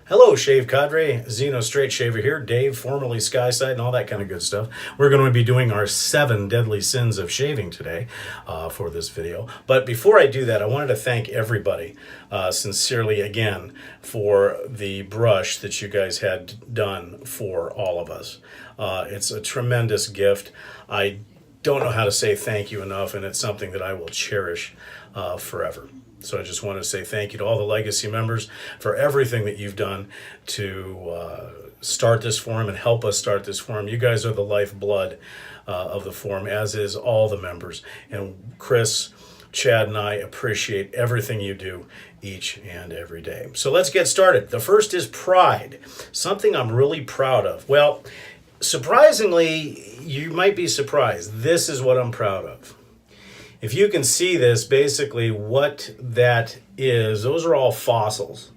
Hello, Shave Cadre. Zeno Straight Shaver here. Dave, formerly Skyside, and all that kind of good stuff. We're going to be doing our 7 deadly sins of shaving today for this video. But before I do that, I wanted to thank everybody sincerely again for the brush that you guys had done for all of us. It's a tremendous gift. I don't know how to say thank you enough, and it's something that I will cherish forever. So I just want to say thank you to all the Legacy members for everything that you've done to start this forum and help us start this forum. You guys are the lifeblood of the forum, as is all the members. And Chris, Chad, and I appreciate everything you do each and every day. So let's get started. The first is pride, something I'm really proud of. Well, surprisingly, you might be surprised. This is what I'm proud of. If you can see this, basically what that is, those are all fossils.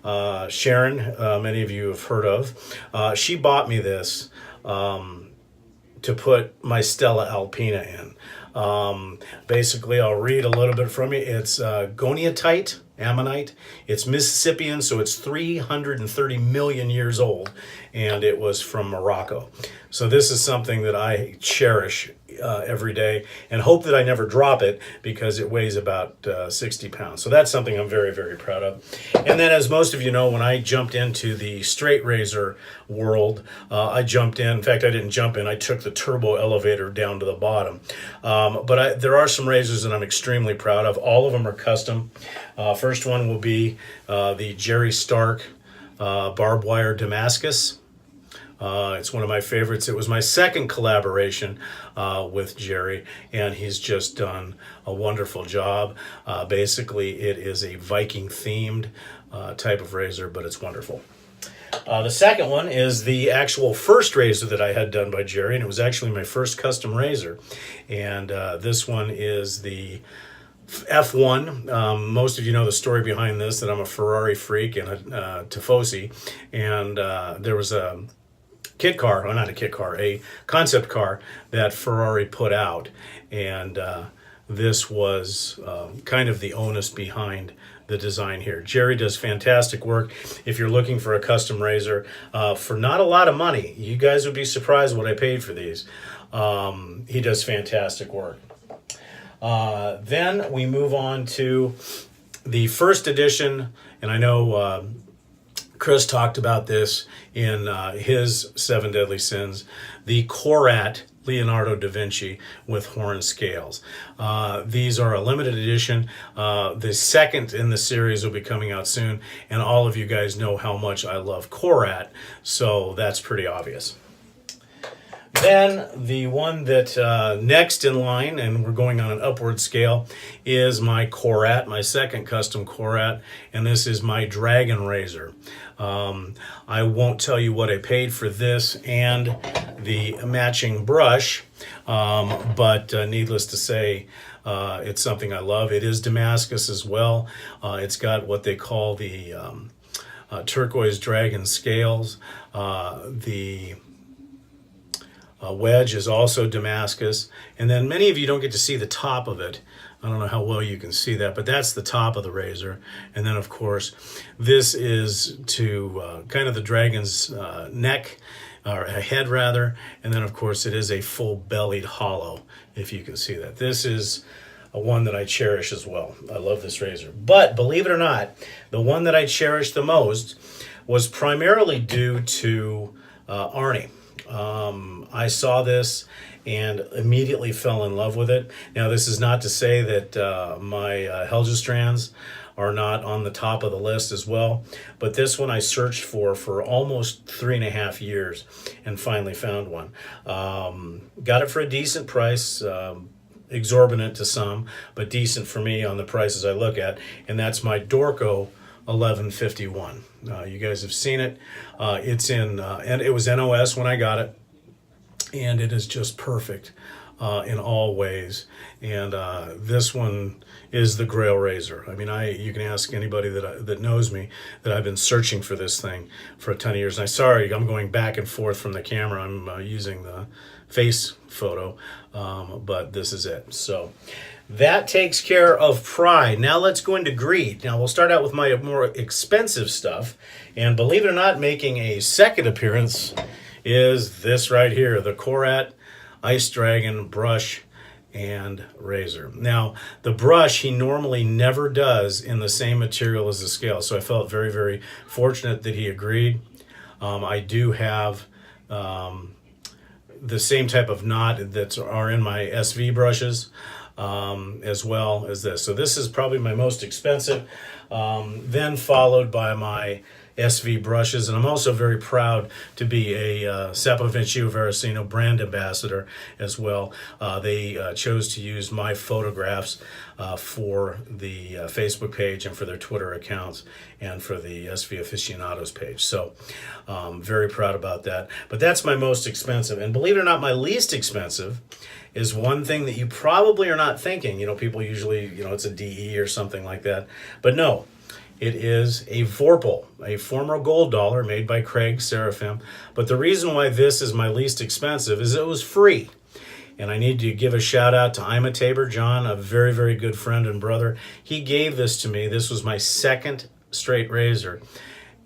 Sharon, many of you have heard of, she bought me this to put my Stella Alpina in. Basically, I'll read a little bit from it. It's goniatite, ammonite. It's Mississippian, so it's 330 million years old, and it was from Morocco. So this is something that I cherish every day and hope that I never drop it because it weighs about 60 pounds. So that's something I'm very, very proud of. And then, as most of you know, when I jumped into the straight razor world, I jumped in. In fact, I didn't jump in. I took the turbo elevator down to the bottom. But there are some razors that I'm extremely proud of. All of them are custom. First one will be the Jerry Stark barbed wire Damascus. It's one of my favorites. It was my second collaboration with Jerry, and he's just done a wonderful job. Basically, it is a Viking-themed type of razor, but it's wonderful. The second one is the actual first razor that I had done by Jerry, and it was actually my first custom razor. And this one is the F1. Most of you know the story behind this, that I'm a Ferrari freak and a Tifosi, and there was a kit car, well, not a kit car, a concept car that Ferrari put out, and this was kind of the onus behind the design here. Jerry does fantastic work. If you're looking for a custom razor for not a lot of money, you guys would be surprised what I paid for these. He does fantastic work. Then we move on to the first edition, and I know Chris talked about this in his 7 Deadly Sins, the Korat Leonardo da Vinci with horn scales. These are a limited edition. The second in the series will be coming out soon, and all of you guys know how much I love Korat, so that's pretty obvious. Then the one that next in line, and we're going on an upward scale, is my Korat, my second custom Korat, and this is my Dragon Razor. I won't tell you what I paid for this and the matching brush, but needless to say, it's something I love. It is Damascus as well. It's got what they call the turquoise dragon scales. The wedge is also Damascus, and then many of you don't get to see the top of it. I don't know how well you can see that, but that's the top of the razor. And then, of course, this is to kind of the dragon's neck, or a head rather, and then, of course, it is a full-bellied hollow, if you can see that. This is a one that I cherish as well. I love this razor. But believe it or not, the one that I cherish the most was primarily due to Arnie. I saw this and immediately fell in love with it. Now, this is not to say that my Helgestrands are not on the top of the list as well, but this one I searched for almost 3.5 years and finally found one. Got it for a decent price, exorbitant to some, but decent for me on the prices I look at, and that's my Dorco 1151. You guys have seen it. It's in, and it was NOS when I got it, and it is just perfect in all ways. And this one is the Grail razor. I mean, you can ask anybody that knows me that I've been searching for this thing for a ton of years. And I'm going back and forth from the camera. I'm using the face photo, but this is it. So That takes care of pride. Now let's go into greed. Now we'll start out with my more expensive stuff. And believe it or not, making a second appearance is this right here, the Korat Ice Dragon brush and razor. Now, the brush he normally never does in the same material as the scale, so I felt very, very fortunate that he agreed. I do have the same type of knot that are in my SV brushes, as well as this. So this is probably my most expensive, then followed by my SV brushes, and I'm also very proud to be a Sapovencio Veracino brand ambassador as well. They chose to use my photographs for the Facebook page and for their Twitter accounts and for the SV Aficionados page. So very proud about that. But that's my most expensive. And believe it or not, my least expensive is one thing that you probably are not thinking. You know, people usually, it's a DE or something like that. But no. It is a Vorpal, a former gold dollar made by Craig Seraphim. But the reason why this is my least expensive is it was free. And I need to give a shout out to Imitator John, a very, very good friend and brother. He gave this to me. This was my second straight razor.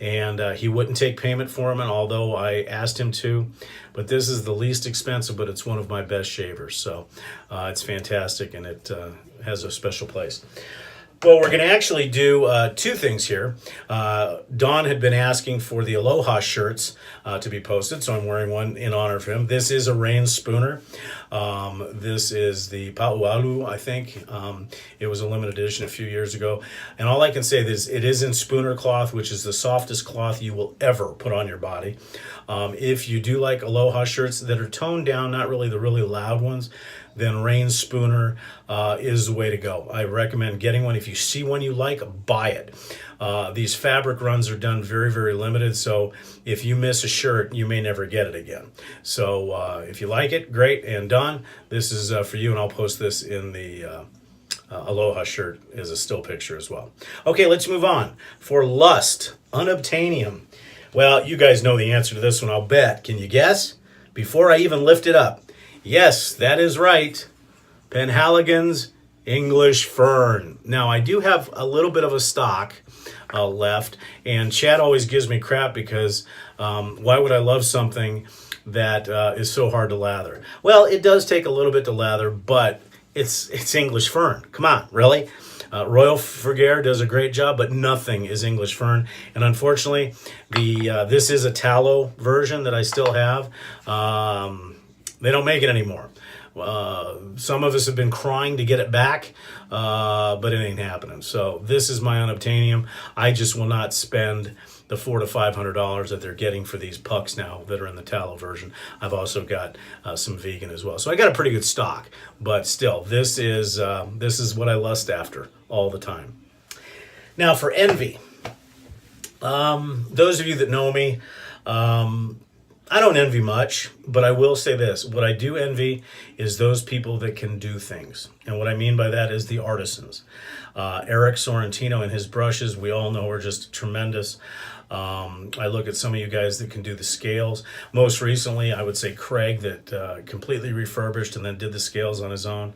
And he wouldn't take payment for him, and although I asked him to. But this is the least expensive, but it's one of my best shavers. So it's fantastic, and it has a special place. Well, we're going to actually do two things here. Don had been asking for the Aloha shirts to be posted, so I'm wearing one in honor of him. This is a rain spooner. This is the Paualu, I think. It was a limited edition a few years ago. And all I can say is it is in spooner cloth, which is the softest cloth you will ever put on your body. If you do like Aloha shirts that are toned down, not really the really loud ones, then Rain Spooner is the way to go. I recommend getting one. If you see one you like, buy it. These fabric runs are done very, very limited, so if you miss a shirt, you may never get it again. So if you like it, great. And Don, this is for you, and I'll post this in the Aloha shirt as a still picture as well. Okay, let's move on. For Lust, Unobtainium. Well, you guys know the answer to this one, I'll bet. Can you guess? Before I even lift it up. Yes, that is right. Penhaligon's English Fern. Now, I do have a little bit of a stock left, and Chad always gives me crap because why would I love something that is so hard to lather? Well, it does take a little bit to lather, but it's English Fern. Come on, really? Royal Frigare does a great job, but nothing is English Fern. And unfortunately, this is a tallow version that I still have. They don't make it anymore. Some of us have been crying to get it back, but it ain't happening. So this is my Unobtainium. I just will not spend the $400 to $500 that they're getting for these pucks now that are in the tallow version. I've also got some vegan as well. So I got a pretty good stock, but still, this is what I lust after all the time. Now for envy. Those of you that know me, I don't envy much, but I will say this. What I do envy is those people that can do things. And what I mean by that is the artisans. Eric Sorrentino and his brushes, we all know, are just tremendous. I look at some of you guys that can do the scales. Most recently, I would say Craig, that completely refurbished and then did the scales on his own.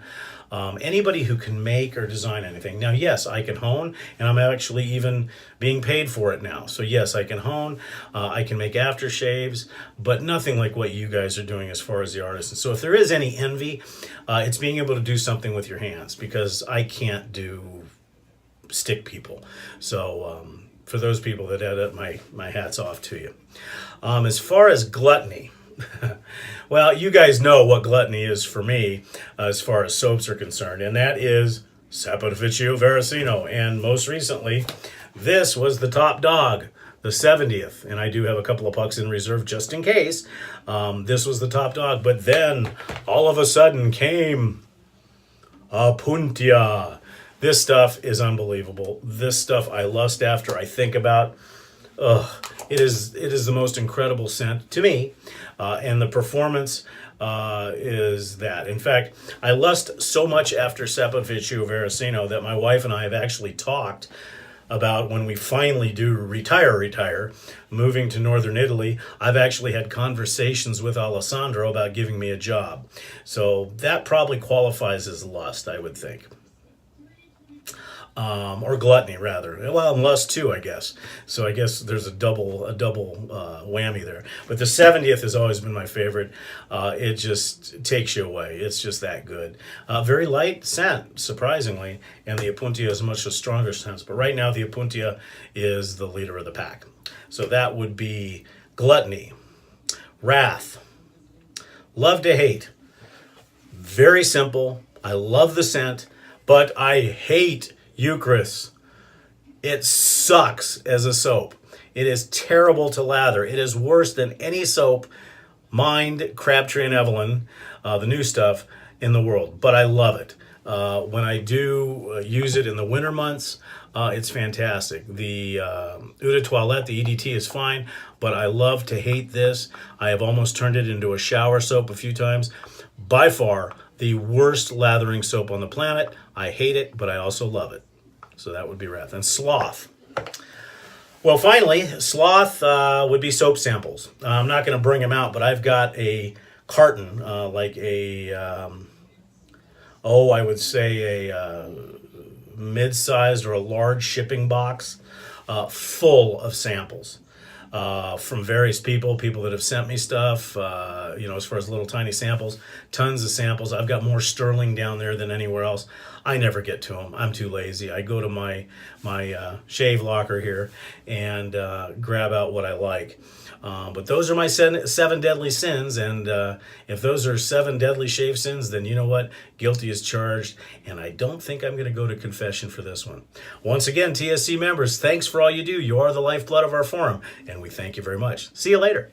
Anybody who can make or design anything. Now, yes, I can hone, and I'm actually even being paid for it now. So yes, I can hone, I can make aftershaves, but nothing like what you guys are doing as far as the artists. So if there is any envy, it's being able to do something with your hands, because I can't do stick people. So for those people that had it, my hat's off to you. As far as gluttony, well, you guys know what gluttony is for me as far as soaps are concerned, and that is Sapovencio Veracino. And most recently, this was the top dog, the 70th, and I do have a couple of pucks in reserve just in case. This was the top dog, but then all of a sudden came Apuntia. This stuff is unbelievable. This stuff I lust after, I think about. It is the most incredible scent to me, and the performance is that. In fact, I lust so much after Sapovencio Veracino that my wife and I have actually talked about when we finally do retire, moving to northern Italy. I've actually had conversations with Alessandro about giving me a job. So that probably qualifies as lust, I would think. or gluttony rather. Well, and lust too, I guess. So I guess there's a double whammy there. But the 70th has always been my favorite. It just takes you away. It's just that good. Very light scent, surprisingly, and the Apuntia is much a stronger scent. But right now, the Apuntia is the leader of the pack. So that would be gluttony, wrath, love to hate. Very simple. I love the scent, but I hate Eucharist. It sucks as a soap. It is terrible to lather. It is worse than any soap, Mind, Crabtree, and Evelyn, the new stuff, in the world. But I love it. When I do use it in the winter months, it's fantastic. The Eau de Toilette, the EDT, is fine, but I love to hate this. I have almost turned it into a shower soap a few times. By far, the worst lathering soap on the planet. I hate it, but I also love it. So that would be wrath. And sloth. Well, finally, sloth would be soap samples. I'm not going to bring them out, but I've got a carton, like a, I would say a mid-sized or a large shipping box full of samples. From various people that have sent me stuff, as far as little tiny samples, tons of samples. I've got more Sterling down there than anywhere else. I never get to them. I'm too lazy. I go to my shave locker here and grab out what I like. But those are my seven deadly sins, and if those are 7 deadly shave sins, then you know what? Guilty is charged, and I don't think I'm going to go to confession for this one. Once again, TSC members, thanks for all you do. You are the lifeblood of our forum, and we thank you very much. See you later.